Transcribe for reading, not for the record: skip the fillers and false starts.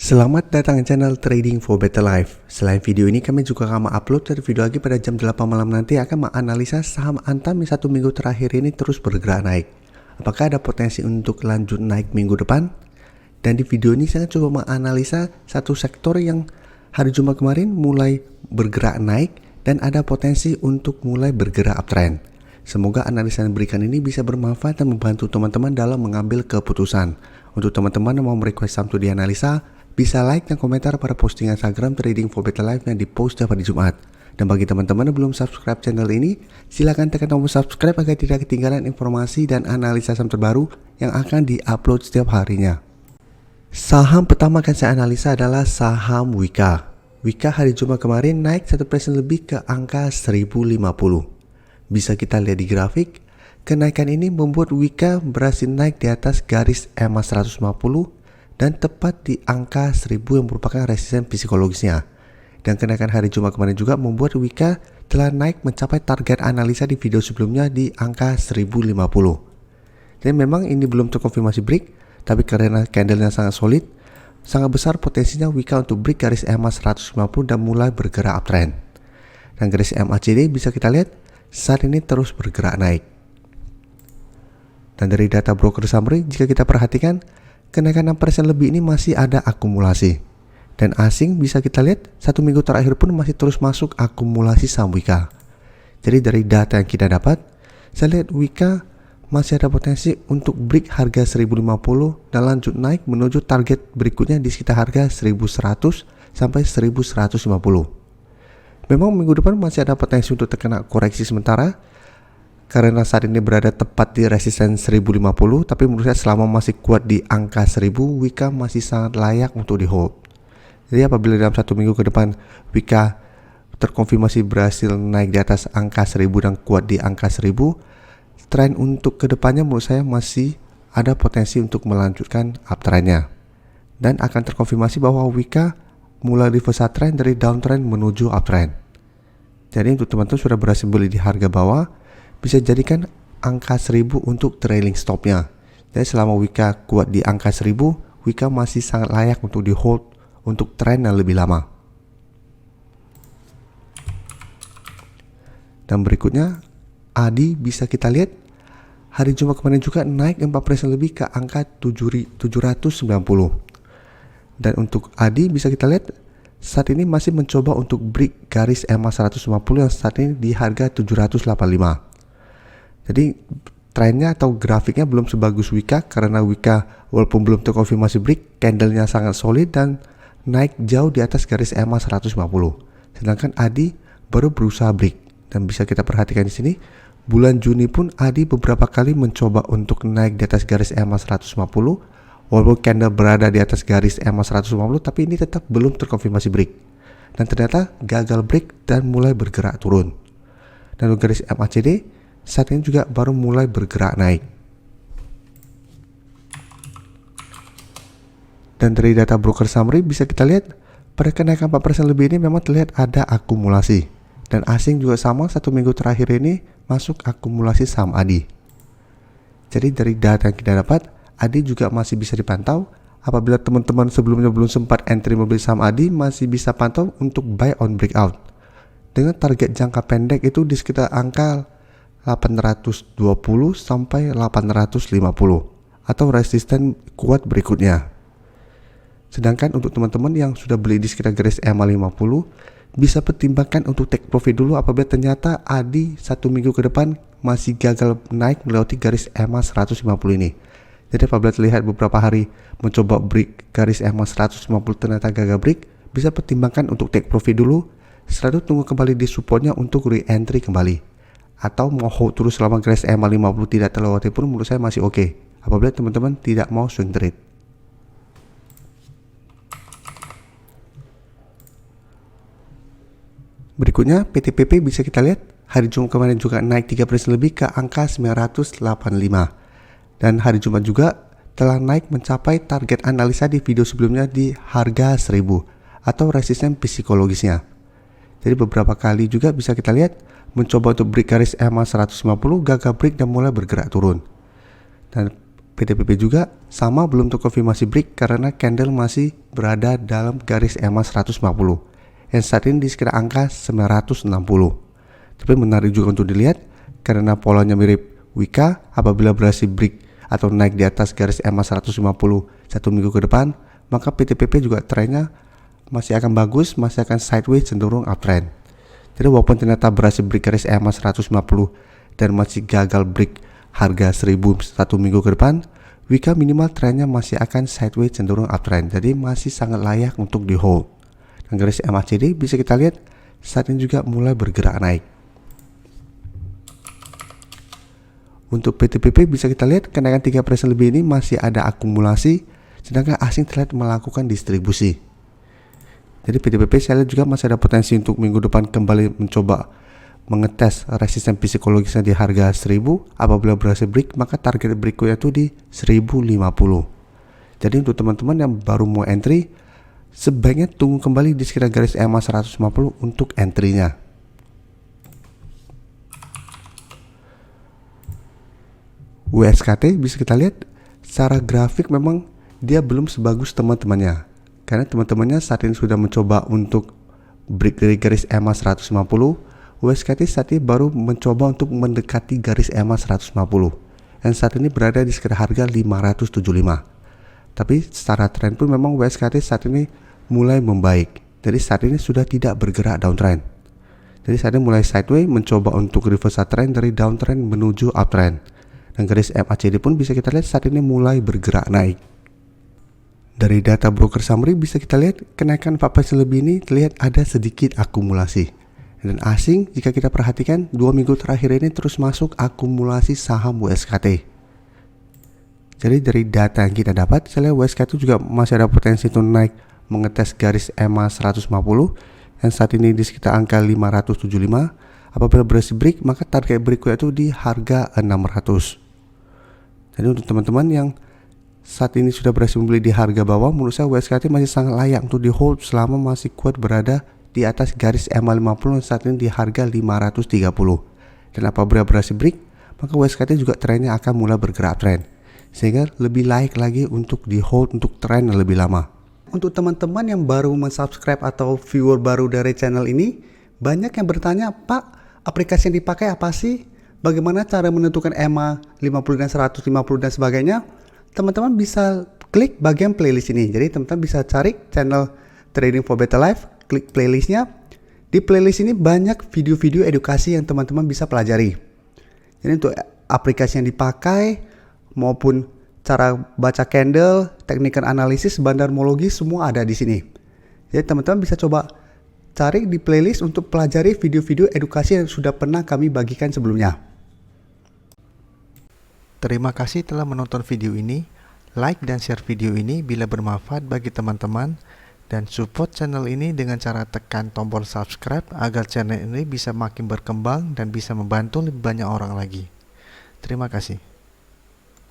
Selamat datang di channel Trading for Better Life. Selain video ini, kami juga akan upload dari video lagi pada jam 8 malam nanti akan menganalisa saham Antam yang 1 minggu terakhir ini terus bergerak naik. Apakah ada potensi untuk lanjut naik minggu depan? Dan di video ini saya coba menganalisa satu sektor yang hari Jumat kemarin mulai bergerak naik dan ada potensi untuk mulai bergerak uptrend. Semoga analisa yang diberikan ini bisa bermanfaat dan membantu teman-teman dalam mengambil keputusan. Untuk teman-teman yang mau merequest saham itu dianalisa, bisa like dan komentar pada postingan Instagram Trading for Better Life yang dipost setiap hari Jumat. Dan bagi teman-teman yang belum subscribe channel ini, silakan tekan tombol subscribe agar tidak ketinggalan informasi dan analisa saham terbaru yang akan diupload setiap harinya. Saham pertama akan saya analisa adalah saham Wika. Wika hari Jumat kemarin naik 1% lebih ke angka 1050. Bisa kita lihat di grafik, kenaikan ini membuat Wika berhasil naik di atas garis EMA 150 dan tepat di angka 1000 yang merupakan resisten psikologisnya. Dan kenaikan hari Jumat kemarin juga membuat Wika telah naik mencapai target analisa di video sebelumnya di angka 1050. Dan memang ini belum terkonfirmasi break, tapi karena candlenya sangat solid, sangat besar potensinya Wika untuk break garis EMA 150 dan mulai bergerak uptrend. Dan garis MACD bisa kita lihat saat ini terus bergerak naik. Dan dari data broker summary, jika kita perhatikan, kenaikan 6% lebih ini masih ada akumulasi. Dan asing bisa kita lihat 1 minggu terakhir pun masih terus masuk akumulasi saham Wika. Jadi dari data yang kita dapat, saya lihat Wika masih ada potensi untuk break harga 1050 dan lanjut naik menuju target berikutnya di sekitar harga 1100 sampai 1150. Memang minggu depan masih ada potensi untuk terkena koreksi sementara karena saat ini berada tepat di resisten 1050, tapi menurut saya selama masih kuat di angka 1000, Wika masih sangat layak untuk di hold. Jadi apabila dalam 1 minggu ke depan Wika terkonfirmasi berhasil naik di atas angka 1000 dan kuat di angka 1000, tren untuk kedepannya menurut saya masih ada potensi untuk melanjutkan uptrendnya. Dan akan terkonfirmasi bahwa Wika mulai reverse trend dari downtrend menuju uptrend. Jadi untuk teman-teman sudah berhasil beli di harga bawah, bisa jadikan angka 1000 untuk trailing stopnya. Jadi selama Wika kuat di angka 1000, Wika masih sangat layak untuk di hold untuk tren yang lebih lama. Dan berikutnya ADI bisa kita lihat hari Jumat kemarin juga naik 4% lebih ke angka 790. Dan untuk ADI bisa kita lihat saat ini masih mencoba untuk break garis EMA 150 yang saat ini di harga 785. Jadi trennya atau grafiknya belum sebagus Wika karena Wika walaupun belum terkonfirmasi break, candlenya sangat solid dan naik jauh di atas garis EMA 150. Sedangkan ADI baru berusaha break. Dan bisa kita perhatikan di sini, bulan Juni pun ADI beberapa kali mencoba untuk naik di atas garis EMA 150. Walaupun candle berada di atas garis EMA 150, tapi ini tetap belum terkonfirmasi break. Dan ternyata gagal break dan mulai bergerak turun. Dan untuk garis MACD saat ini juga baru mulai bergerak naik. Dan dari data broker summary bisa kita lihat pada kenaikan 4% lebih ini memang terlihat ada akumulasi. Dan asing juga sama 1 minggu terakhir ini masuk akumulasi saham ADI. Jadi dari data yang kita dapat, ADI juga masih bisa dipantau. Apabila teman-teman sebelumnya belum sempat entry membeli saham ADI, masih bisa pantau untuk buy on breakout. Dengan target jangka pendek itu di sekitar angka 820 sampai 850 atau resisten kuat berikutnya. Sedangkan untuk teman-teman yang sudah beli di sekitar garis EMA 50, bisa pertimbangkan untuk take profit dulu apabila ternyata ADI 1 minggu ke depan masih gagal naik melewati garis EMA 150 ini. Jadi apabila terlihat beberapa hari mencoba break garis EMA 150 ternyata gagal break, bisa pertimbangkan untuk take profit dulu, setelah itu tunggu kembali di supportnya untuk re-entry kembali. Atau mau hold terus selama garis EMA 50 tidak terlewati pun menurut saya masih oke. Apabila teman-teman tidak mau swing trade. Berikutnya PTPP bisa kita lihat hari Jumat kemarin juga naik 3% lebih ke angka 985. Dan hari Jumat juga telah naik mencapai target analisa di video sebelumnya di harga 1000 atau resisten psikologisnya. Jadi beberapa kali juga bisa kita lihat mencoba untuk break garis EMA 150, gagal break dan mulai bergerak turun. Dan PTPP juga sama belum terkonfirmasi break karena candle masih berada dalam garis EMA 150 yang saat ini di sekitar angka 960. Tapi menarik juga untuk dilihat karena polanya mirip Wika, apabila berhasil break atau naik di atas garis EMA 150 satu minggu ke depan, maka PTPP juga trennya masih akan bagus, masih akan sideways cenderung uptrend. Jadi walaupun ternyata berhasil break garis EMA 150 dan masih gagal break harga 1000 satu minggu ke depan, Wika minimal trennya masih akan sideways cenderung uptrend. Jadi masih sangat layak untuk di hold. Dan garis MACD bisa kita lihat saat ini juga mulai bergerak naik. Untuk PTPP bisa kita lihat kenaikan 3% lebih ini masih ada akumulasi, sedangkan asing terlihat melakukan distribusi. Jadi PTPP saya lihat juga masih ada potensi untuk minggu depan kembali mencoba mengetes resisten psikologisnya di harga 1000. Apabila berhasil break, maka target berikutnya itu di 1050. Jadi untuk teman-teman yang baru mau entry, sebaiknya tunggu kembali di sekitar garis EMA 150 untuk entry-nya. WSKT bisa kita lihat secara grafik memang dia belum sebagus teman-temannya. Karena teman-temannya saat ini sudah mencoba untuk break dari garis EMA 150, WSKT saat ini baru mencoba untuk mendekati garis EMA 150 yang saat ini berada di sekitar harga 575. Tapi secara tren pun memang WSKT saat ini mulai membaik. Jadi saat ini sudah tidak bergerak downtrend. Jadi saat ini mulai sideways mencoba untuk reversal trend dari downtrend menuju uptrend. Dan garis MACD pun bisa kita lihat saat ini mulai bergerak naik. Dari data broker summary bisa kita lihat kenaikan 4% lebih ini terlihat ada sedikit akumulasi. Dan asing jika kita perhatikan 2 minggu terakhir ini terus masuk akumulasi saham WSKT. Jadi dari data yang kita dapat, saya lihat WSKT juga masih ada potensi untuk naik mengetes garis EMA 150 yang saat ini di sekitar angka 575. Apabila berhasil break, maka target berikutnya itu di harga 600. Jadi untuk teman-teman yang saat ini sudah berhasil membeli di harga bawah, menurut saya WSKT masih sangat layak untuk di hold selama masih kuat berada di atas garis EMA 50 yang saat ini di harga 530. Dan apabila berhasil break, maka WSKT juga trennya akan mulai bergerak tren, sehingga lebih layak lagi untuk di hold untuk tren yang lebih lama. Untuk teman-teman yang baru mensubscribe atau viewer baru dari channel ini, banyak yang bertanya, Pak, aplikasi yang dipakai apa sih? Bagaimana cara menentukan EMA 50 dan 150 dan sebagainya? Teman-teman bisa klik bagian playlist ini. Jadi teman-teman bisa cari channel Trading for Better Life, klik playlistnya. Di playlist ini banyak video-video edukasi yang teman-teman bisa pelajari. Jadi untuk aplikasi yang dipakai maupun cara baca candle, teknik analisis, bandarmologi semua ada di sini. Jadi teman-teman bisa coba cari di playlist untuk pelajari video-video edukasi yang sudah pernah kami bagikan sebelumnya. Terima kasih telah menonton video ini. Like dan share video ini bila bermanfaat bagi teman-teman, dan support channel ini dengan cara tekan tombol subscribe agar channel ini bisa makin berkembang dan bisa membantu lebih banyak orang lagi. Terima kasih.